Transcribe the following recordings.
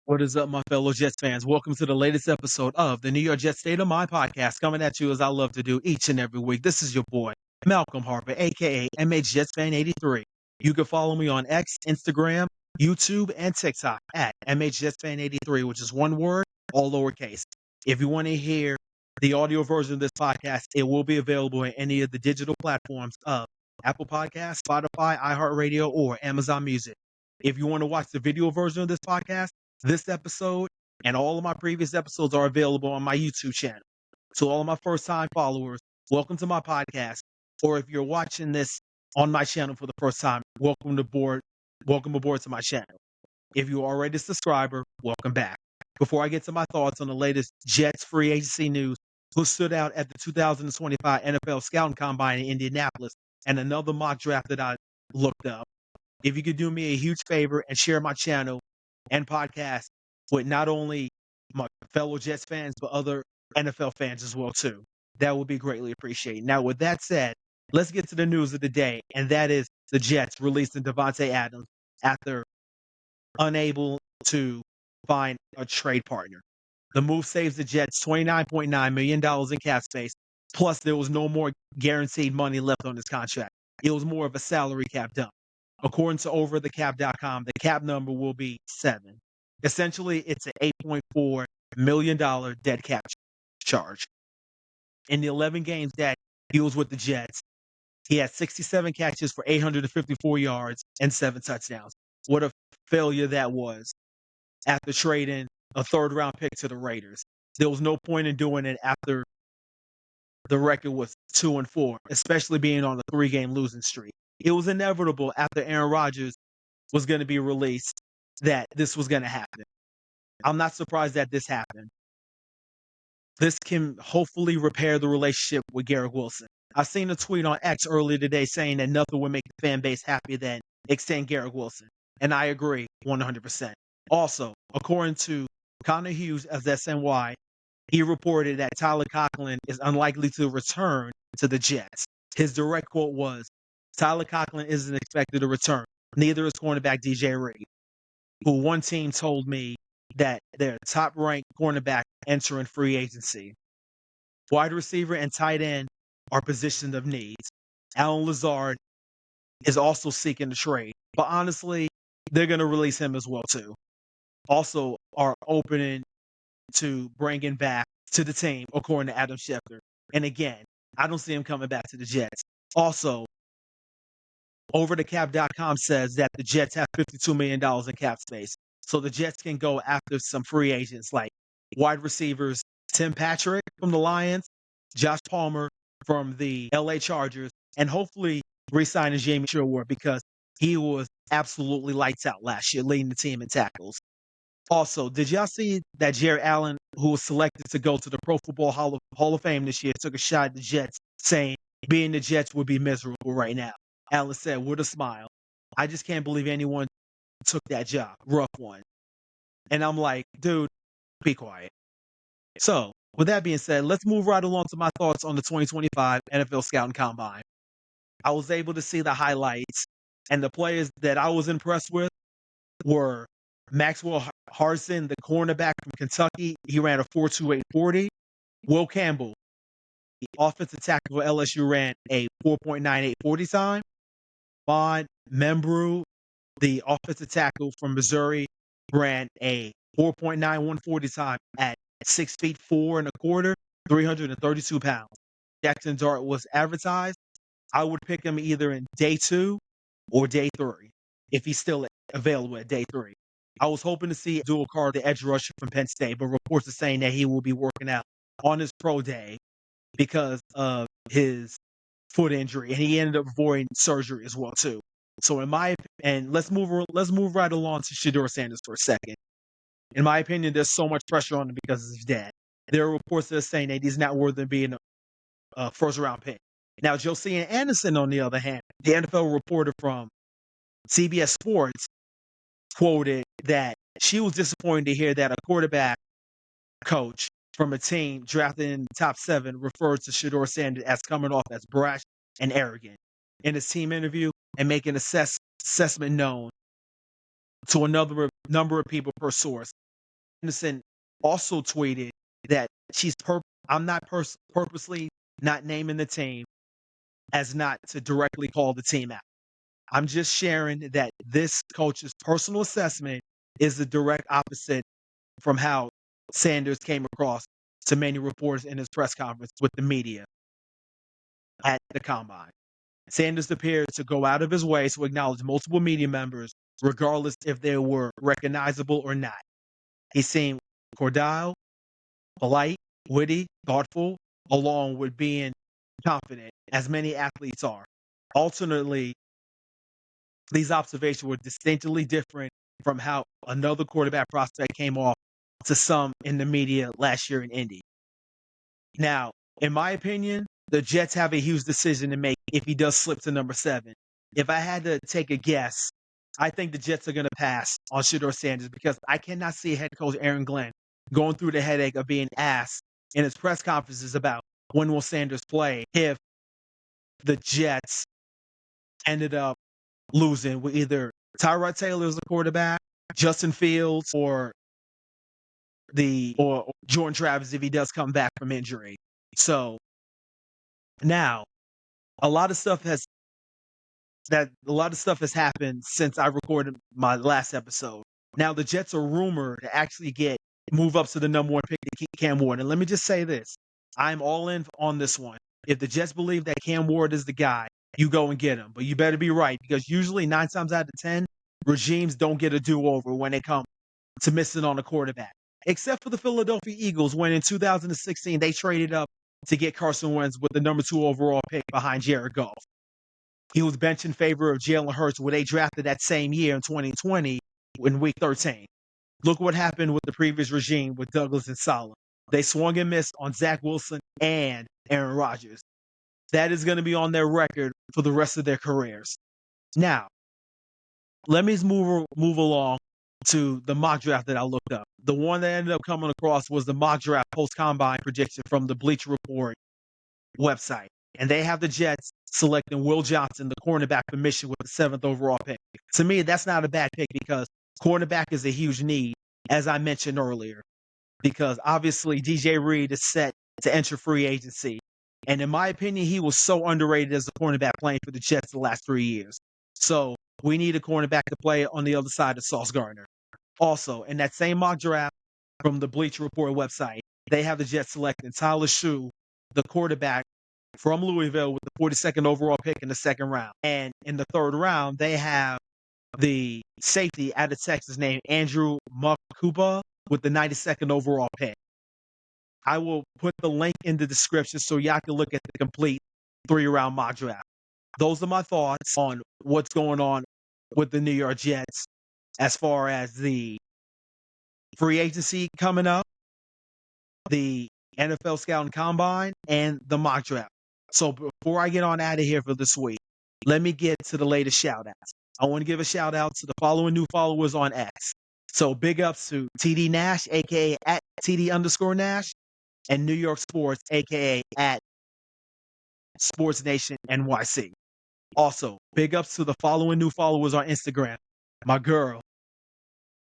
What is up, my fellow Jets fans? Welcome to the latest episode of the New York Jets State of Mind podcast, coming at you as I love to do each and every week. This is your boy, Malcolm Harper, aka MH Jets Fan 83. You can follow me on X, Instagram, YouTube, and TikTok at MH Jets Fan 83, which is one word, all lowercase. If you want to hear the audio version of this podcast, it will be available in any of the digital platforms of Apple Podcasts, Spotify, iHeartRadio, or Amazon Music. If you want to watch the video version of this podcast, this episode and all of my previous episodes are available on my YouTube channel. So all of my first-time followers, welcome to my podcast. Or if you're watching this on my channel for the first time, welcome aboard to my channel. If you're already a subscriber, welcome back. Before I get to my thoughts on the latest Jets free agency news, who stood out at the 2025 NFL Scouting Combine in Indianapolis, and another mock draft that I looked up, if you could do me a huge favor and share my channel and podcast with not only my fellow Jets fans, but other NFL fans as well, too. That would be greatly appreciated. Now, with that said, let's get to the news of the day, and that is the Jets releasing Devante Adams after unable to find a trade partner. The move saves the Jets $29.9 million in cap space, plus there was no more guaranteed money left on his contract. It was more of a salary cap dump. According to overthecap.com, the cap number will be 7. Essentially, it's an $8.4 million dead cap charge. In the 11 games that he was with the Jets, he had 67 catches for 854 yards and 7 touchdowns. What a failure that was after trading a third-round pick to the Raiders. There was no point in doing it after the record was 2-4, especially being on a 3-game losing streak. It was inevitable after Aaron Rodgers was going to be released that this was going to happen. I'm not surprised that this happened. This can hopefully repair the relationship with Garrett Wilson. I've seen a tweet on X earlier today saying that nothing would make the fan base happy than extend Garrett Wilson. And I agree 100%. Also, according to Connor Hughes of SNY, he reported that Tyler Conklin is unlikely to return to the Jets. His direct quote was, Tyler Conklin isn't expected to return. Neither is cornerback DJ Reed, who one team told me that their top-ranked cornerback entering free agency. Wide receiver and tight end are positions of needs. Alan Lazard is also seeking a trade, but honestly, they're going to release him as well, too. Also are opening to bringing back to the team, according to Adam Schefter. And again, I don't see him coming back to the Jets. Also, overthecap.com says that the Jets have $52 million in cap space. So the Jets can go after some free agents like wide receivers Tim Patrick from the Lions, Josh Palmer from the LA Chargers, and hopefully re-signing Jamie Sherwood because he was absolutely lights out last year, leading the team in tackles. Also, did y'all see that Jared Allen, who was selected to go to the Pro Football Hall of Fame this year, took a shot at the Jets, saying being the Jets would be miserable right now? Allen said with a smile, I just can't believe anyone took that job. Rough one. And I'm like, dude, be quiet. So, with that being said, let's move right along to my thoughts on the 2025 NFL Scouting Combine. I was able to see the highlights, and the players that I was impressed with were Maxwell Hardson, the cornerback from Kentucky. He ran a 4.28 40. Will Campbell, the offensive tackle for LSU, ran a 4.98 40 time. Vaughn Membrew, the offensive tackle from Missouri, ran a 4.91 40 time at 6 feet 4 1/4, 332 pounds. Jackson Dart was advertised. I would pick him either in day 2 or day 3 if he's still available at day 3. I was hoping to see Dual Carr, the edge rusher from Penn State, but reports are saying that he will be working out on his pro day because of his foot injury, and he ended up avoiding surgery as well too. So let's move right along to Shedeur Sanders for a second. In my opinion, there's so much pressure on him because of his dad. There are reports that are saying that he's not worthy of being a first-round pick. Now, Josiah Anderson, on the other hand, the NFL reporter from CBS Sports, quoted that she was disappointed to hear that a quarterback coach from a team drafted in the top 7 referred to Shedeur Sanders as coming off as brash and arrogant in his team interview and making assessment known to another number of people per source. Anderson also tweeted that I'm not purposely not naming the team as not to directly call the team out. I'm just sharing that this coach's personal assessment is the direct opposite from how Sanders came across to many reporters in his press conference with the media at the combine. Sanders appeared to go out of his way to acknowledge multiple media members, regardless if they were recognizable or not. He seemed cordial, polite, witty, thoughtful, along with being confident, as many athletes are. Alternately, these observations were distinctly different from how another quarterback prospect came off to some in the media last year in Indy. Now, in my opinion, the Jets have a huge decision to make if he does slip to number 7. If I had to take a guess, I think the Jets are going to pass on Shedeur Sanders because I cannot see head coach Aaron Glenn going through the headache of being asked in his press conferences about when will Sanders play if the Jets ended up losing with either Tyrod Taylor as the quarterback, Justin Fields, or Jordan Travis if he does come back from injury. So now a lot of stuff has happened since I recorded my last episode. Now the Jets are rumored to actually move up to the number 1 pick to keep Cam Ward. And let me just say this. I'm all in on this one. If the Jets believe that Cam Ward is the guy, you go and get him. But you better be right because usually 9 times out of 10, regimes don't get a do-over when they come to missing on a quarterback. Except for the Philadelphia Eagles when in 2016 they traded up to get Carson Wentz with the number 2 overall pick behind Jared Goff. He was benched in favor of Jalen Hurts, where they drafted that same year in 2020 in Week 13. Look what happened with the previous regime with Douglas and Saleh. They swung and missed on Zach Wilson and Aaron Rodgers. That is going to be on their record for the rest of their careers. Now, let me move along to the mock draft that I looked up. The one that ended up coming across was the mock draft post-combine prediction from the Bleacher Report website. And they have the Jets selecting Will Johnson, the cornerback from Michigan, with the 7th overall pick. To me, that's not a bad pick because cornerback is a huge need, as I mentioned earlier, because obviously DJ Reed is set to enter free agency. And in my opinion, he was so underrated as a cornerback playing for the Jets the last 3 years. So we need a cornerback to play on the other side of Sauce Gardner. Also, in that same mock draft from the Bleacher Report website, they have the Jets selecting Tyler Shue, the quarterback from Louisville, with the 42nd overall pick in the 2nd round. And in the 3rd round, they have the safety out of Texas named Andrew Makuba with the 92nd overall pick. I will put the link in the description so y'all can look at the complete 3-round mock draft. Those are my thoughts on what's going on with the New York Jets as far as the free agency coming up, the NFL Scouting Combine, and the mock draft. So before I get on out of here for this week, let me get to the latest shout-outs. I want to give a shout-out to the following new followers on X. So big ups to TD Nash, a.k.a. at TD_Nash, and New York Sports, a.k.a. at Sports Nation NYC. Also, big ups to the following new followers on Instagram. My girl,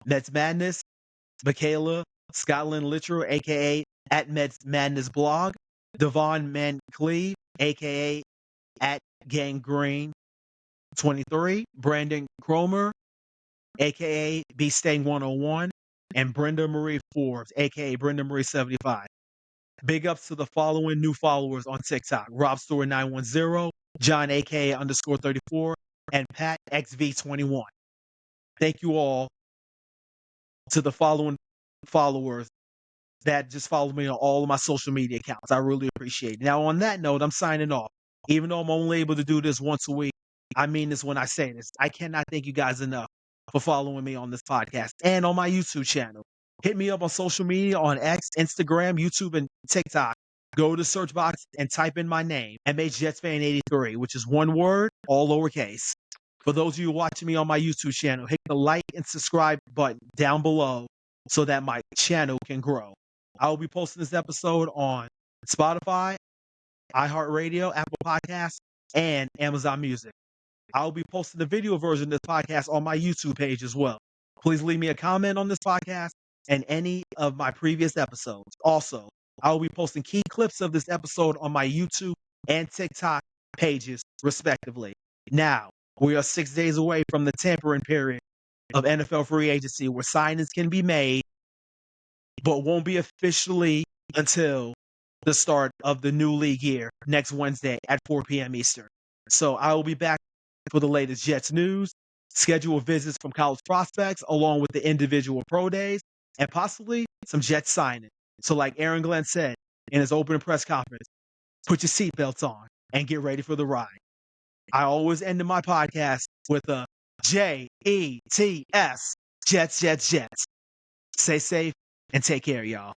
Mets Madness, Michaela Scotland Littrell, a.k.a. at Mets Madness Blog, Devon Mancleve, a.k.a. at Gangrene 23, Brandon Cromer, a.k.a. Beastang 101, and Brenda Marie Forbes, a.k.a. Brenda Marie 75. Big ups to the following new followers on TikTok: Rob Stewart 910, John a.k.a. _34, and Pat XV21. Thank you all to the following followers that just follow me on all of my social media accounts. I really appreciate it. Now, on that note, I'm signing off. Even though I'm only able to do this once a week, I mean this when I say this. I cannot thank you guys enough for following me on this podcast and on my YouTube channel. Hit me up on social media on X, Instagram, YouTube, and TikTok. Go to the search box and type in my name, MHJetsFan83, which is one word, all lowercase. For those of you watching me on my YouTube channel, hit the like and subscribe button down below so that my channel can grow. I will be posting this episode on Spotify, iHeartRadio, Apple Podcasts, and Amazon Music. I will be posting the video version of this podcast on my YouTube page as well. Please leave me a comment on this podcast and any of my previous episodes. Also, I will be posting key clips of this episode on my YouTube and TikTok pages, respectively. Now, we are 6 days away from the tampering period of NFL free agency where signings can be made, but won't be officially until the start of the new league year next Wednesday at 4 p.m. Eastern. So I will be back for the latest Jets news, scheduled visits from college prospects, along with the individual pro days, and possibly some Jets signing. So, like Aaron Glenn said in his opening press conference, put your seatbelts on and get ready for the ride. I always end my podcast with a JETS, Jets, Jets, Jets. Stay safe and take care, y'all.